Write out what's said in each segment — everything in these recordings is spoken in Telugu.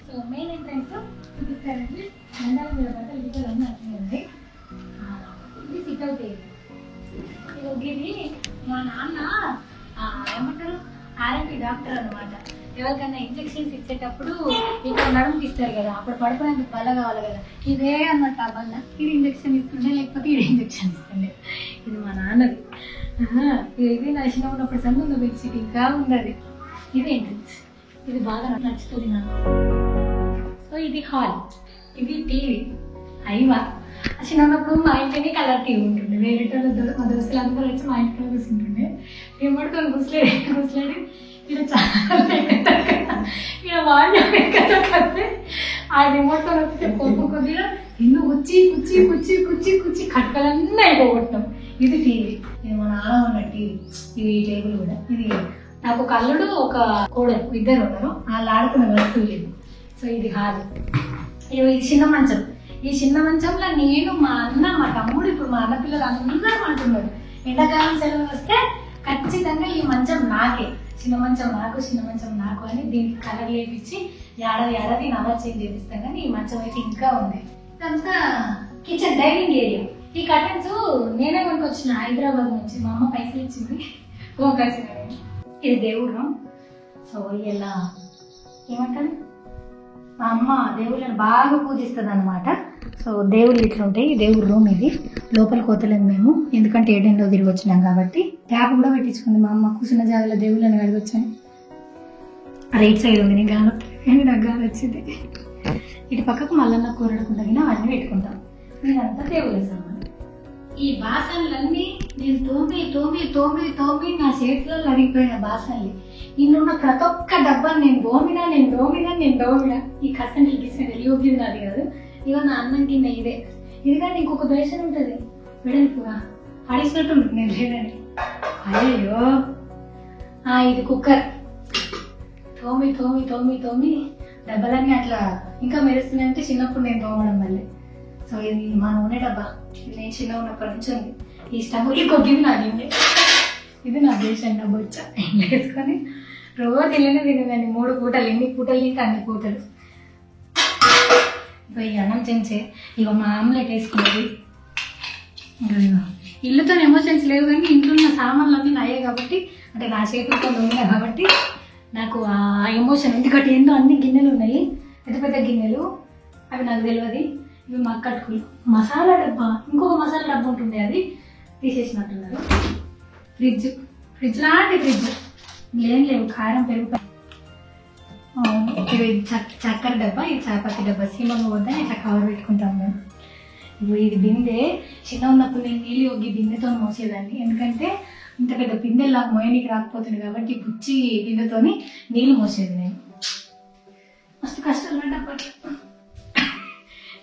సో మెయిన్ ఎంట్రన్స్ చూపిస్తారండి. మండలం మీద పడితే లీగల్ అన్నీ అర్థమైంది. ఇది సిట్ అవుట్ ఇది మా నాన్న ఏమంటారు ఆర్ఎంపీ డాక్టర్ అనమాట. ఎవరికైనా ఇంజెక్షన్స్ ఇచ్చేటప్పుడు ఇక్కడ నడుము తీస్తారు కదా, అప్పుడు పడుకునేందుకు బల్ల కావాలి కదా, ఇదే అన్నట్టు ఆ బల్ల. ఇది ఇంజెక్షన్ ఇస్తుండే, లేకపోతే ఇది ఇంజెక్షన్ ఇస్తుండే. ఇది మా నాన్నది. ఇది నా చిన్న ఉన్నప్పుడు సందు ఉన్న బెడ్షీట్ ఇంకా ఉన్నది. ఇది ఎంట్రన్స్. ఇది బాగా నచ్చుతుంది నాకు. సో ఇది హాల్, ఇది టీవీ. అయ్యవా చిన్నప్పుడు మా ఇంటిని కలర్ టీవీ ఉంటుండే. వేరే మా దోస్తులు అందరూ వచ్చి మా ఇంట్లో కూర్చుంటుండే. మేము పడుకొని కూర్చోలేడు ఇలా చాలా ఇక వాళ్ళు కడితే ఆ రిమోట్తో వస్తే కొద్దిగా ఎన్నో కుచ్చి కట్టలన్నీ అయిపోగొట్టాం. ఇది టీవీ. ఇది మా నాన్న ఉన్న టీవీ. ఇది టేబుల్ కూడా. ఇది నాకు ఒక అల్లుడు ఒక కోడలు ఇద్దరు ఉన్నారు. వాళ్ళు ఆడుకున్న వస్తువులు ఇది. సో ఇది హాల్. ఇది చిన్న మంచం. ఈ చిన్న మంచంలో నేను మా అన్న మా తమ్ముడు ఇప్పుడు మా అన్న పిల్లలు అందరూ అంటున్నారు ఎండాకాలం సెలవులు వస్తే ఖచ్చితంగా ఈ మంచం నాకే, చిన్న మంచం నాకు అని దీనికి కలర్ లేపించి ఏడాది నవర్ చేంజ్ చేపిస్తాం. కానీ ఈ మంచం అయితే ఇంకా ఉంది. ఇదంతా కిచెన్ డైనింగ్ ఏరియా. ఈ కర్టన్స్ నేనే కొనుకొచ్చిన హైదరాబాద్ నుంచి. మా అమ్మ పైసలు ఇచ్చింది కొనుకొచ్చిన. ఇది దేవుడు రూమ్. సో ఇలా ఏమంటారు మా అమ్మ దేవుళ్ళని బాగా పూజిస్తుంది అనమాట. సో దేవుళ్ళు ఇట్లుంటాయి. దేవుడు రూమ్ ఇది. లోపలికి పోతలేము మేము, ఎందుకంటే ఏడెండో తిరిగి వచ్చినాం కాబట్టి. ట్యాప్ కూడా పెట్టించుకుంది మా అమ్మ. కూర్చున్న జాగాలో దేవుళ్ళని కడిగొచ్చాను. రైట్ సైడ్ ఉంది. నేను గాలి వస్తుంది కానీ నాకు గాలి వచ్చింది. ఇటు పక్కకు మల్లన్న కూరడుకుంటా అవన్నీ పెట్టుకుంటాం. ఇదంతా దేవుళ్ళ సామాన్. ఈ బాసన్లన్నీ నేను తోమి నా చేతులలో అరిగిపోయిన బాసన్లు. ఇన్నున్న ప్రతి ఒక్క డబ్బాని నేను దోమినా. ఈ కసండి యోగ్యం నాది కాదు. ఇక నా అన్నం కింద ఇదే. ఇది కానీ ఇంకొక బేషన్ ఉంటుంది వెడల్పుగా అడిసినట్టు ఉంటుంది. నేను లేదండి. అయ్యో ఇది కుక్కర్. తోమి డబ్బాలన్నీ అట్లా ఇంకా మెరుస్తున్నాయంటే చిన్నప్పుడు నేను తోమడం మళ్ళీ. సో ఇది మా నూనె డబ్బా. ఇది నేను చిన్న ఉన్నప్పటి నుంచి ఉంది. ఈ స్టవ్ ఇంకొకది నాది. ఇది నా బేషన్ డబ్బా వచ్చా వేసుకొని రోజు తినేదండి. 3 పూటలు. ఎన్ని పూటలు తింటే అన్ని పూటలు. ఇక ఈ అన్నం చెంచే. ఇక మా ఆమ్లెట్ వేసుకునేది. ఇల్లుతో ఎమోషన్స్ లేవు కానీ ఇంట్లో ఉన్న సామాన్లన్నీ నాయే కాబట్టి, అంటే నా చేతులతో ఉన్నాయి కాబట్టి నాకు ఆ ఎమోషన్. ఎందుకంటే ఏందో అన్ని గిన్నెలు ఉన్నాయి, పెద్ద గిన్నెలు. అవి నాకు తెలియదు. ఇవి మా కట్టుకులు. మసాలా డబ్బా, ఇంకొక మసాలా డబ్బా ఉంటుంది, అది తీసేసినట్టున్నారు. ఫ్రిడ్జ్ లాంటి ఫ్రిడ్జ్. ఏం లేవు, కారం పెరుగు. ఇది చక్కెర డబ్బా, ఇది చాపత్తి డబ్బా. సీమంగా వద్ద ఇట్లా కవర్ పెట్టుకుంటాం మేము. ఇది బిందె. చిన్న ఉన్నప్పుడు నేను నీళ్ళు యోగి బిందెతో మోసేదాన్ని. ఎందుకంటే ఇంత పెద్ద బిందెలా మోయనికి రాకపోతుంది కాబట్టి బుచ్చి బిందెతో నీళ్ళు మోసేది నేను. మస్తు కష్టాలు పడ్డప్పట్లో.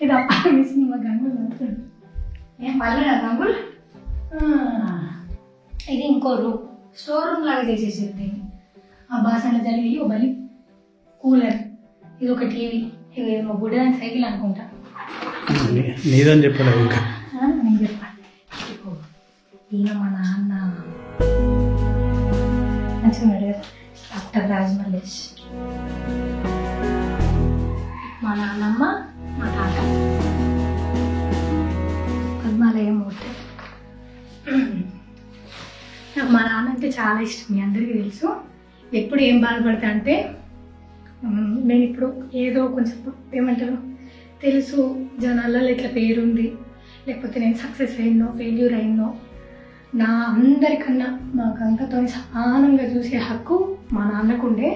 ఇది అప్పుడు మిషన్ మా గంగులు పడుతుంది. ఏం పర్లేదు గంగులు. ఇది ఇంకో రూమ్, స్టోర్ రూమ్ లాగా చేసేసేది దీన్ని. ఆ బాసన్ల జరిగి ఒక బలి కూలర్. ఇది ఒక టీవీ. ఇది మా బుడ్డదాని సైకిల్ అనుకుంటా. నీదని చెప్పలేదు ఇంకా. నేను చెప్పాను. ఈయన మా నాన్న మంచిగా డాక్టర్ రాజమల్లేష్. మా నాన్నమ్మ, మా తాత పద్మాలయం మూర్తి. నాకు మా నాన్న అంటే చాలా ఇష్టం. మీ అందరికీ తెలుసు. ఎప్పుడు ఏం బాధపడతా అంటే, నేను ఇప్పుడు ఏదో కొంచెం ఏమంటారు తెలుసు జనాలలో ఇట్లా పేరుంది, లేకపోతే నేను సక్సెస్ అయినో ఫెయిల్యూర్ అయినో, నా అందరికన్నా మా గంగతో సమానంగా చూసే హక్కు మా నాన్నకు ఉండే.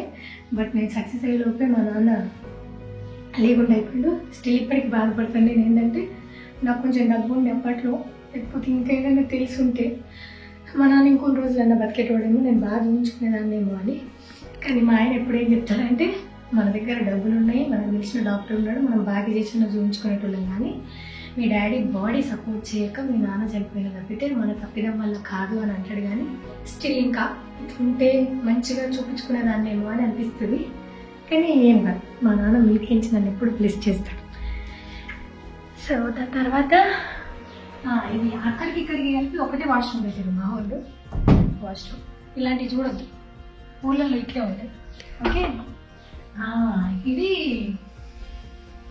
బట్ నేను సక్సెస్ అయ్యే లోపే మా నాన్న లేకుండా అయిపోయాడు. స్టిల్ ఇప్పటికి బాధపడతాను. నేను ఏంటంటే నాకు కొంచెం డబ్బు ఉండే అప్పట్లో, లేకపోతే ఇంకేదైనా తెలుసుంటే మా నాన్న ఇంకొన్ని రోజులన్నా బతికేటోడేమో, నేను బాగా చూపించుకునేదాన్నేమో అని. కానీ మా ఆయన ఎప్పుడు ఏం చెప్తారంటే, మన దగ్గర డబ్బులు ఉన్నాయి, మనకు తెలిసిన డాక్టర్ ఉన్నాడు, మనం బాగా చేసిన చూపించుకునేటోళ్ళం. కానీ మీ డాడీ బాడీ సపోర్ట్ చేయక మీ నాన్న చనిపోయిన తప్పితే మన తప్పిదం వల్ల కాదు అని అంటాడు. కానీ స్టిల్ ఇంకా ఉంటే మంచిగా చూపించుకునేదాన్నేమో అని అనిపిస్తుంది. కానీ ఏం కాదు, మా నాన్న మీకించి నన్ను ఎప్పుడు బ్లెస్ చేస్తాడు. సో దాని తర్వాత ఇది అక్కడికి ఇక్కడికి కలిపి ఒకటే వాష్రూమ్ పెట్టారు మా వాళ్ళు. వాష్రూమ్ ఇలాంటివి చూడొద్దు, ఊళ్ళల్లో ఇట్లే ఉంటాయి. ఓకే, ఇది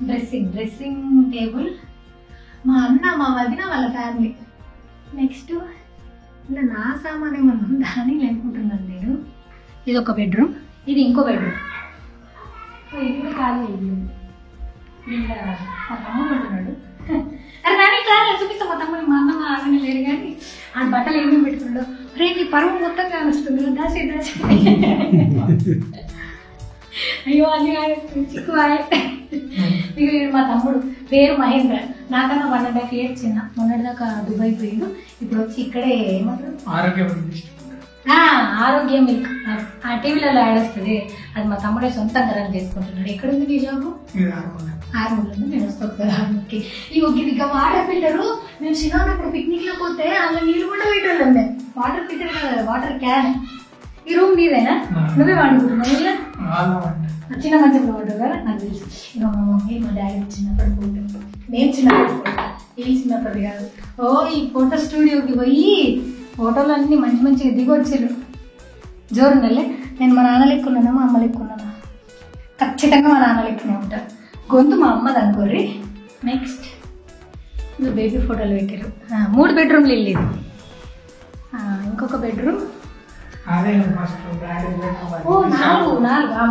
డ్రెస్సింగ్ టేబుల్. మా అన్న మా వదిన వాళ్ళ ఫ్యామిలీ. నెక్స్ట్ ఇలా నా సామాన్ ఏమన్నా ఉందా అని అనుకుంటున్నాను నేను. ఇది ఒక బెడ్రూమ్, ఇది ఇంకో బెడ్రూమ్. ఇది కూడా ఖాళీ అయ్యింది. ఇలా మా తమ్ముడు ఉంటున్నాడు. అరే నాని కాదు చూపిస్తా. మా తమ్ముడు మా అన్న ఆగనే లేరు కానీ ఆ బట్టలు ఏమేమి పెట్టుకున్నాడు. రే నీ పరువు మొత్తం కానొస్తుంది. దాచి అయ్యో అన్ని కానొస్తుంది చిక్కువాయ్. ఇక మా తమ్ముడు పేరు మహేంద్ర. నాకన్నా 1.5 years చిన్న. మొన్నటిదాకా దుబాయ్ పోయిండు. ఇప్పుడు వచ్చి ఇక్కడే ఏమంటారు ఆరోగ్య మిల్క్ ఆ టీవీలలో యాడ్ వస్తుంది. అది మా తమ్ముడే సొంతంగా రన్ చేసుకుంటున్నాడు. ఎక్కడుంది నీ జాబు? ఆర్మూర్లో ఉంది. నేను వస్తాను ఆర్మూర్కి. ఇక వాటర్ ఫిల్టరు మేము చిన్నప్పుడు పిక్నిక్ లో పోతే అలా నీళ్ళు కూడా పెట్టాం. మేము వాటర్ ఫిల్టర్ కదా, వాటర్ క్యాన్. ఈ రూమ్ నీదేనా? నువ్వే వాడుకుంటున్నావు ఇలా చిన్న మంచి ఫోటో కదా నాకు తెలుసు. ఇక మా మమ్మీ మా డాడీ చిన్నప్పుడు ఫోటో, నేను చిన్నప్పుడు ఫోటో, ఇది చిన్నప్పటి కాదు. ఈ ఫోటో స్టూడియోకి పోయి ఫోటోలు అన్నీ మంచి మంచిగా దిగొచ్చారు. జోరుండలే. నేను మా నాన్న లెక్కున్నానా మా అమ్మ లెక్కున్నానా? ఖచ్చితంగా మా నాన్న లెక్కనే ఉంటారు. గొంతు మా అమ్మది అనుకోర్రి. నెక్స్ట్ ఇంకా బేబీ ఫోటోలు పెట్టారు. 3 బెడ్రూమ్లు వెళ్ళేది. ఇంకొక బెడ్రూమ్. 4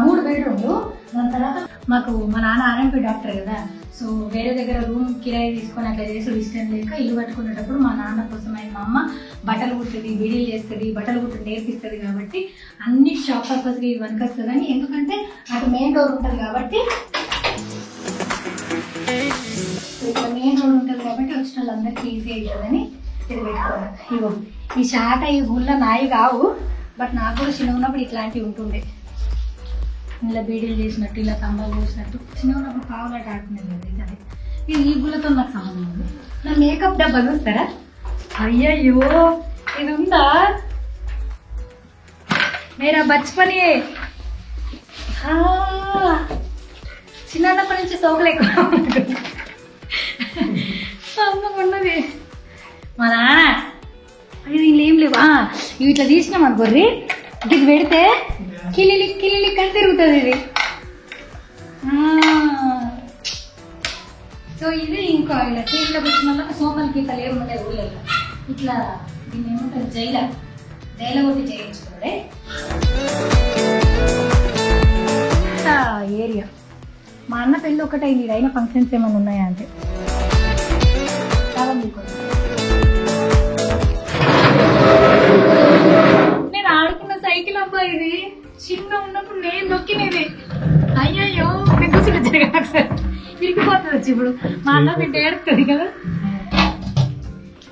3 బెడ్రూమ్లు. దాని తర్వాత మాకు మా నాన్న ఆర్ఎంపీ డాక్టర్ కదా, సో వేరే దగ్గర రూమ్ కిరాయి తీసుకొని అట్లా చేసి ఇష్టం లేక ఇల్లు కట్టుకునేటప్పుడు మా నాన్న కోసం మా అమ్మ బట్టలు కుడుతుంది, బిడీలు చేస్తుంది, బట్టలు కుట్టు నేర్పిస్తుంది. కాబట్టి అన్ని షాప్ పర్పస్గా ఇది వనికొస్తుంది. కానీ ఎందుకంటే అటు మెయిన్ డోర్ ఉంటుంది కాబట్టి ఇక్కడ మెయిన్ రోడ్ ఉంటుంది కాబట్టి వచ్చిన వాళ్ళందరికీ ఈజీ అవుతుందని ఇది పెట్టుకోవాలి. ఇగో ఈ చాట ఈ గుళ్ళ నాయి కావు, బట్ నాకు కూడా చిన్న ఉన్నప్పుడు ఇట్లాంటివి ఉంటుండే. ఇలా బీడీలు చేసినట్టు, ఇలా తంబాలు చేసినట్టు చిన్న ఉన్నప్పుడు పావులాట ఆడుకునేది కదా. అది ఇది ఈ గుళ్ళతో నాకు సంబంధం ఉంది. నా మేకప్ డబ్బా చూస్తారా? అయ్యయ్యో ఇది ఉందా? మేరా బచ్పని చిన్నప్పటి నుంచి సోకులు ఎక్కువ ఉన్నది. మా నాన్న అయ్యో వీళ్ళు ఏం లేవు. ఇవి ఇట్లా తీసినాం అనుకోర్రి, ఇది పెడితే కిలిలి కిలిలి కని తిరుగుతుంది ఇది. సో ఇది ఇంకో ఇలా టీవీలోకి వచ్చిన వాళ్ళకి సోమల్ గీతలు ఏముంటాయి ఊళ్ళలో ఇట్లా దీన్ని ఏమంటారు జైల కొట్టి చేయించుకోండి. ఏరియా మా అన్న పెళ్ళి ఒకటైంది. అయినా ఫంక్షన్స్ ఏమైనా ఉన్నాయా అంటే నేను ఆడుకున్న సైకిల్ అబ్బా ఇది. చిన్న ఉన్నప్పుడు నేను నొక్కినది. అయ్యయ్యో కూర్చుని విరిగిపోతుంది వచ్చి. ఇప్పుడు మా అన్న బిడ్డ ఏడుతుంది కదా.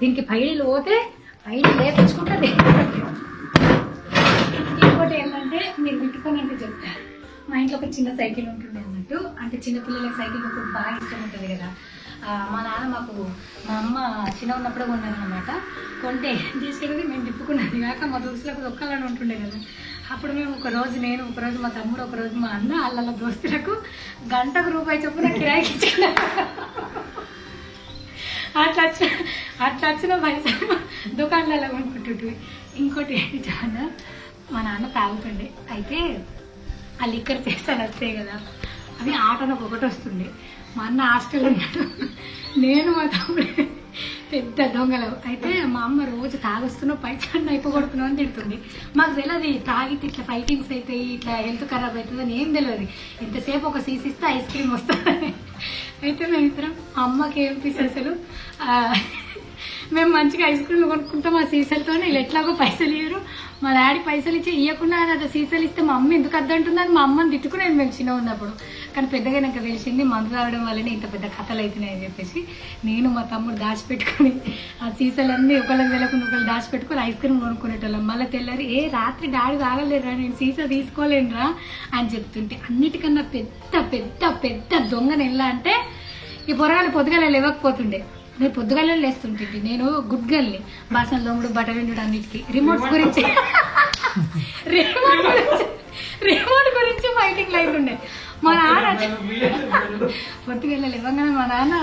దీనికి పైడీలు పోతే పైడీ లేపించుకుంటుంది. ఇంకోటి ఏంటంటే మీరు పెట్టుకొని అంటే చెప్తారు. మా ఇంట్లో ఒక చిన్న సైకిల్ ఉంటుంది అన్నట్టు. అంటే చిన్నపిల్లలకి సైకిల్ ఒకటి బాగా ఇష్టం ఉంటుంది కదా. మా నాన్న మాకు మా అమ్మ చిన్న ఉన్నప్పుడే కొన్నాను అనమాట. కొంటే తీసుకెళ్ళి మేము తిప్పుకున్నది కాక మా దోస్తులకు దొక్కాలని ఉంటుండే కదా. అప్పుడు మేము ఒకరోజు నేను, ఒకరోజు మా తమ్ముడు, ఒకరోజు మా అన్న వాళ్ళ దోస్తులకు గంటకు రూపాయి చొప్పున కిరాయికి ఇచ్చిన. అట్లా వచ్చిన పైసలు దుకాణాలలో కొనుక్కుంటుంటే. ఇంకోటి ఏంటి చాలా మా నాన్న తాగుతుండే. అయితే ఆ లిక్కర్ చేస్తాను వస్తాయి కదా, అవి ఆటోనకు ఒకటి వస్తుండే. మా అన్న హాస్టల్ ఉన్నాడు, నేను మా తమ్ముడు పెద్ద దొంగలు. అయితే మా అమ్మ రోజు తాగొస్తున్నావు పైసలు అయిపోగొడుతున్నావు అని తిడుతుంది. మాకు తెలియదు తాగితే ఇట్లా ఫైటింగ్స్ అవుతాయి, ఇట్లా హెల్త్ ఖరాబ్ అవుతుంది అని ఏం తెలియదు. ఎంతసేపు ఒక సీసిస్తే ఐస్ క్రీమ్ వస్తుంది. అయితే మేము ఇద్దరం అమ్మకి ఏం అసలు మేము మంచిగా ఐస్ క్రీమ్లు కొనుక్కుంటాం ఆ సీసాలతోనే. వీళ్ళు ఎట్లాగో పైసలు ఇయ్యరు. మా డాడీ పైసలు ఇచ్చి ఇవ్వకుండా అది సీసాలు ఇస్తే మా అమ్మ ఎందుకు అద్దంటుందని మా అమ్మని తిట్టుకునేది మేము చిన్న ఉన్నప్పుడు. కానీ పెద్దగా నాకు తెలిసింది మందు తాగడం వల్లనే ఇంత పెద్ద కథలు అవుతున్నాయని చెప్పేసి నేను మా తమ్ముడు దాచిపెట్టుకుని ఆ సీసాలన్నీ ఒకళ్ళకి వెళ్ళకుండా ఒకళ్ళు దాచిపెట్టుకుని ఐస్ క్రీమ్ కొనుక్కునేటోళ్ళం. మళ్ళీ తెల్లారి రాత్రి డాడీ తాగలేరా, నేను సీసా తీసుకోలేనురా అని చెప్తుంటే. అన్నిటికన్నా పెద్ద పెద్ద పెద్ద దొంగను ఎలా అంటే ఈ పొరగాలు పొద్దుగాల లేవకపోతుండే. నేను పొద్దుగాల లేస్తుంటే నేను గుడ్ గర్ల్ని. బాసన దొంగడు బట్ట వెండు అన్నిటికీ రిమోట్ గురించి ఫైటింగ్ అవుతుండే. మా నాన్న పొద్దుగల లేవగానే మా నాన్న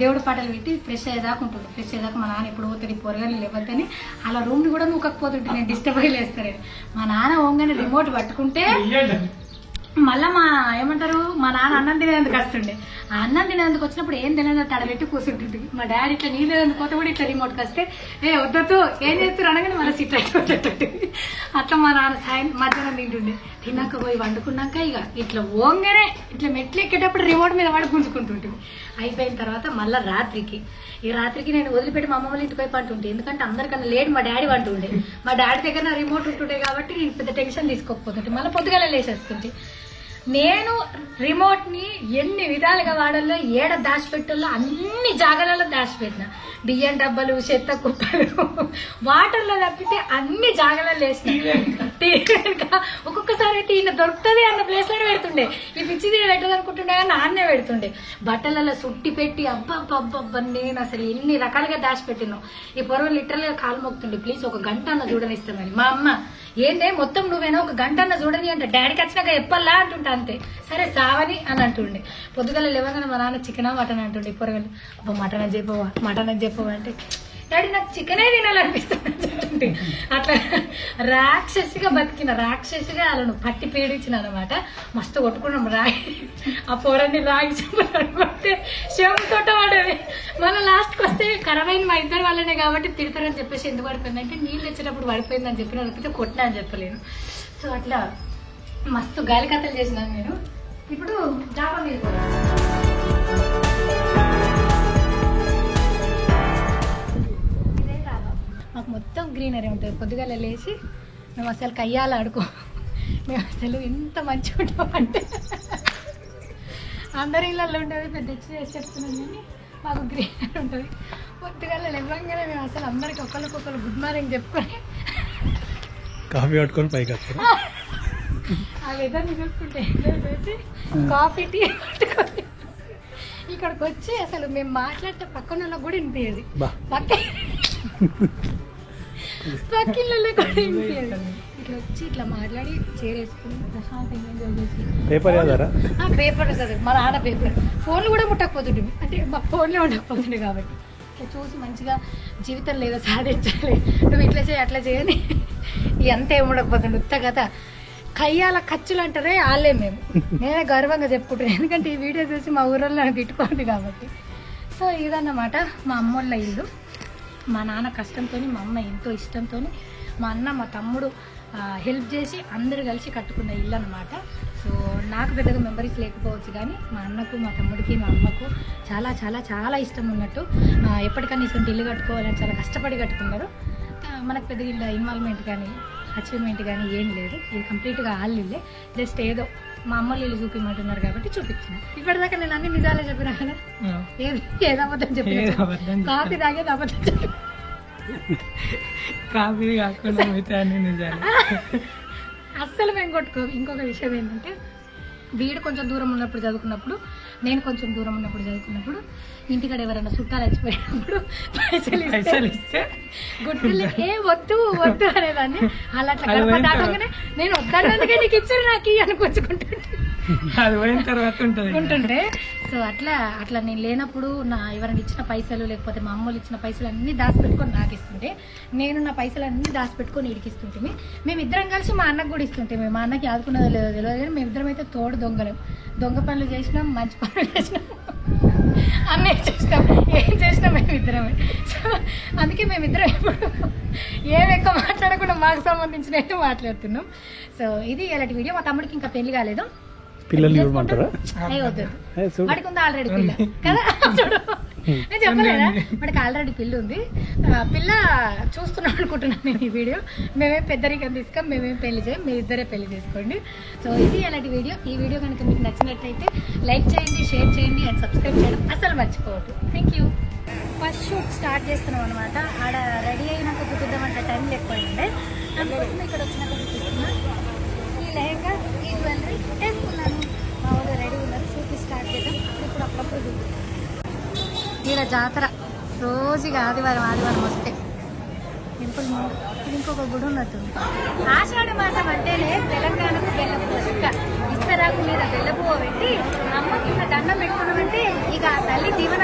దేవుడు పాటలు పెట్టి ఫ్రెష్ అయ్యేదాకా ఉంటుంది. ఫ్రెష్ అయ్యేదాకా మా నాన్న ఎప్పుడు పోతుంది పొరగానే లేవద్దని అలా రూమ్ని కూడా నూకకపోతుంటే నేను డిస్టర్బ్ అయ్యి లేస్తారని. మా నాన్న ఓంగానే రిమోట్ పట్టుకుంటే మళ్ళా ఏమంటారు మా నాన్న అన్నం తినేందుకు వస్తుండే. ఆ అన్నం తినేందుకు వచ్చినప్పుడు ఏం తినేది తడబెట్టి కూర్చుంటుంది. మా డాడీ ఇట్లా నీళ్ళేందుకు పోతే కూడా ఇట్లా రిమోట్కి వస్తే వద్దతో ఏం చేస్తారు అనగానే మళ్ళీ సిట్ అయిపోతుంటుంది. అట్లా మా నాన్న మధ్యాహ్నం తింటుండే. తిన్నాక పోయి వండుకున్నాక ఇక ఇట్లా ఓంగానే ఇట్లా మెట్లు ఎక్కేటప్పుడు రిమోట్ మీద వాడు గుంజుకుంటుంటుంది. అయిపోయిన తర్వాత మళ్ళీ రాత్రికి నేను వదిలిపెట్టి మా అమ్మ వాళ్ళ ఇంటికి పోయి పంటుంటే, ఎందుకంటే అందరికన్నా లేట్ మా డాడీ వంటుండే. మా డాడీ దగ్గర నా రిమోట్ ఉంటుండే కాబట్టి నేను పెద్ద టెన్షన్ తీసుకోకపోతుంటే మళ్ళీ పొద్దుగాల లేచేస్తుంటే. నేను రిమోట్ ని ఎన్ని విధాలుగా వాడాలో ఏడ దాచిపెట్టాలో అన్ని జాగాలలో దాచిపెట్టిన. బియ్యం డబ్బలు, చెత్త కుప్పలు, వాటర్లో తప్పితే అన్ని జాగాలలో వేసిన. ఒక్కొక్కసారి అయితే ఈయన దొరుకుతుంది అన్న ప్లేస్ లోనే పెడుతుండే. ఈ పిచ్చిది పెట్టదు అనుకుంటుండే కానీ నాన్నే పెడుతుండే. బట్టలలో సుట్టి పెట్టి అబ్బబ్బబ్బబ్బ నేను అసలు ఎన్ని రకాలుగా దాచిపెట్టినాం. ఈ పొరవ లిటరల్ గా కాలు మొక్కుతుండే, ప్లీజ్ ఒక గంట అన్న చూడనిస్తామని. మా అమ్మ ఏందే మొత్తం నువ్వేనా ఒక గంట అన్న చూడని అంటే, డాడీకి వచ్చినాక ఎప్పల్లా అంటుంటా అంతే. సరే సావని అని అంటుండే. పొద్దుగల లేవగానే మా నాన్న చికెనా మటన్ అంటుండే. పొరగలు అబ్బా మటన్ అని చెప్పవా అంటే, డాడీ నాకు చికెనే తినాలనిపిస్తుంది అంటుంటే. అట్లా రాక్షసిగా బతికిన, రాక్షసిగా వాళ్ళను పట్టి పీడించిన అనమాట. మస్తు కొట్టుకున్నాం రాయి. ఆ పొరని రాగి చెంపే చెంపతోట వాడేది. మళ్ళీ లాస్ట్కి వస్తే ఖరాబ్ అయింది మా ఇద్దరు వాళ్ళనే కాబట్టి తిడతారని చెప్పేసి ఎందుకు పడిపోయిందంటే నీళ్ళు తెచ్చేటప్పుడు పడిపోయిందని చెప్పిన లేకపోతే కొట్టినా అని చెప్పలేను. సో అట్లా మస్తు గాలి కథలు చేసినాను నేను. ఇప్పుడు డాబా మీద మాకు మొత్తం గ్రీనరీ ఉంటుంది. పొద్దుగాల లేచి మేము అసలు కయ్యాలు ఆడుకో, మేము అసలు ఎంత మంచిగా ఉంటామంటే అందరి ఇళ్ళల్లో ఉంటుంది. పెద్ద చేసి చెప్తున్నాం కానీ మాకు గ్రీనరీ ఉంటుంది. పొద్దుగాల లేవగానే మేము అసలు అందరికి ఒకరికొకరు గుడ్ మార్నింగ్ చెప్పుకొని కాఫీ పట్టుకొని పైకి వస్తాం. ఆ వెదర్ని చూసుకుంటే కాఫీ టీ పట్టుకొని ఇక్కడికి వచ్చి అసలు మేము మాట్లాడితే పక్కన కూడా వినిపించేది, పక్కిళ్ళలో కూడా వినిపించేది. ఇట్లా వచ్చి ఇట్లా మాట్లాడి చేరేసుకుని ప్రశాంతంగా ఎంజాయ్ చేసి పేపర్ చదివి మా నాన్న పేపర్ ఫోన్లు కూడా ముట్టకపోతుండే. అంటే మా ఫోన్లే ఉండకపోతుండే కాబట్టి ఇట్లా చూసి మంచిగా జీవితం లేదా సాధించాలి, నువ్వు ఇట్లా చేయి అట్లా చేయని అంతా ఏమి ఉండకపోతుండే. ఉత్త కదా కయ్యాల ఖర్చులు అంటారే వాళ్ళే మేము. నేనే గర్వంగా చెప్పుకుంటున్నాను, ఎందుకంటే ఈ వీడియో చూసి మా ఊళ్ళో నాకు తిట్టుకోండి కాబట్టి. సో ఇదన్నమాట మా అమ్మోళ్ళ ఇల్లు. మా నాన్న కష్టంతో, మా అమ్మ ఎంతో ఇష్టంతో, మా అన్న మా తమ్ముడు హెల్ప్ చేసి అందరూ కలిసి కట్టుకున్న ఇల్లు అనమాట. సో నాకు పెద్దగా మెమరీస్ లేకపోవచ్చు కానీ మా అన్నకు, మా తమ్ముడికి, మా అమ్మకు చాలా చాలా చాలా ఇష్టం ఉన్నట్టు ఎప్పటికన్నా ఇటువంటి ఇల్లు కట్టుకోవాలని చాలా కష్టపడి కట్టుకున్నారు. మనకు పెద్దగా ఇల్లు ఇన్వాల్వ్మెంట్ కానీ అచీవ్మెంట్ కానీ ఏం లేదు. ఇది కంప్లీట్గా వాళ్ళ ఇల్లే. జస్ట్ ఏదో మా అమ్మ ఇల్లు చూపించమంటున్నారు కాబట్టి చూపించిన. ఇప్పటిదాకా నేను అన్ని నిజాలే చెప్పినా కదా, ఏదో అబద్ధం చెప్పిన. కాఫీ తాగేది అబద్ధం చెప్పి కాఫీ కాకుండా మిగతా అన్ని నిజాలు. అస్సలు మేము కొట్టుకో. ఇంకొక విషయం ఏంటంటే వీడు కొంచెం దూరం ఉన్నప్పుడు చదువుకున్నప్పుడు, నేను కొంచెం దూరం ఉన్నప్పుడు చదువుకున్నప్పుడు, ఇంటికాడ ఎవరైనా చుట్టాలు వచ్చిపోయినప్పుడు పైసలు ఇస్తే గుడ్డలు వద్దు వద్దు అనేదాన్ని. అలా అట్లా గడప దాటగానే నేను వద్దన్నందుకే నీకు ఇచ్చారు నాకు అని కొంచుకుంటుంటే అది పోయిన తర్వాత ఉంటుండే. సో అట్లా నేను లేనప్పుడు ఎవరైనా ఇచ్చిన పైసలు లేకపోతే మా అమ్మలు ఇచ్చిన పైసలు అన్ని దాచిపెట్టుకొని నాకు ఇస్తుంటే, నేను నా పైసలు అన్ని దాచిపెట్టుకొని ఇడికిస్తుంటే, మేమిద్దరం కలిసి మా అన్నకు కూడా ఇస్తుంటే, మా అన్నకి ఆదుకున్నదో లేదో తెలియదు కానీ మేమిద్దరం అయితే తోడు దొంగలం. దొంగ పనులు చేసినాం, మంచి పనులు చేసినాం, అన్నీ చేసినాం. ఏం చేసినాం మేమిద్దరమే. సో అందుకే మేమిద్దరం ఎప్పుడు ఏం ఎక్కువ మాట్లాడకుండా మాకు సంబంధించినవి మాట్లాడుతున్నాం. సో ఇది ఇలాంటి వీడియో. మా తమ్ముడికి ఇంకా పెళ్లి కాలేదు. పిల్లలు చూడమంటారా? వాడికి ఉంది ఆల్రెడీ పిల్ల కదా, చూడు నేను చెప్పలేదా, వాడికి ఆల్రెడీ పిల్ల ఉంది. పిల్ల చూస్తున్నాం అనుకుంటున్నాను నేను ఈ వీడియో. మేమేం పెద్దరికం తీసుకోం, మేమేం పెళ్లి చేయం, మీరు ఇద్దరే పెళ్లి చేసుకోండి. సో ఇది అలాంటి వీడియో. ఈ వీడియో కనుక మీకు నచ్చినట్లయితే లైక్ చేయండి, షేర్ చేయండి అండ్ సబ్స్క్రైబ్ చేయడం అసలు మర్చిపోవద్దు. Thank you. First shoot start చేస్తున్నాం అనమాట. ఆడ రెడీ అయినాక చూపిద్దామంటే టైం లేకపోయిండే, అందుకోసం ఇక్కడ వచ్చినాక చూపిస్తున్నా. ఈ లెహంగా, ఈ జ్యువెలరీ వేసుకున్నాను. మా వాళ్ళు రెడీ ఉన్నారు. షూట్ స్టార్ట్ చేద్దాం. ఇప్పుడు అప్పుడప్పుడు చూపిస్తాం. ఈడ జాతర రోజుగా ఆదివారం వస్తే టెంపుల్ ముందు ఇంకొక గుడి ఉన్నట్టుంది. ఆషాఢ మాసం అంటేనే తెలంగాణకు బెల్లపు ఇస్తరాకు మీద బెల్లపువ్వ పెట్టి అమ్మకి దండం పెట్టుకున్నామంటే ఇక తల్లి దీవెన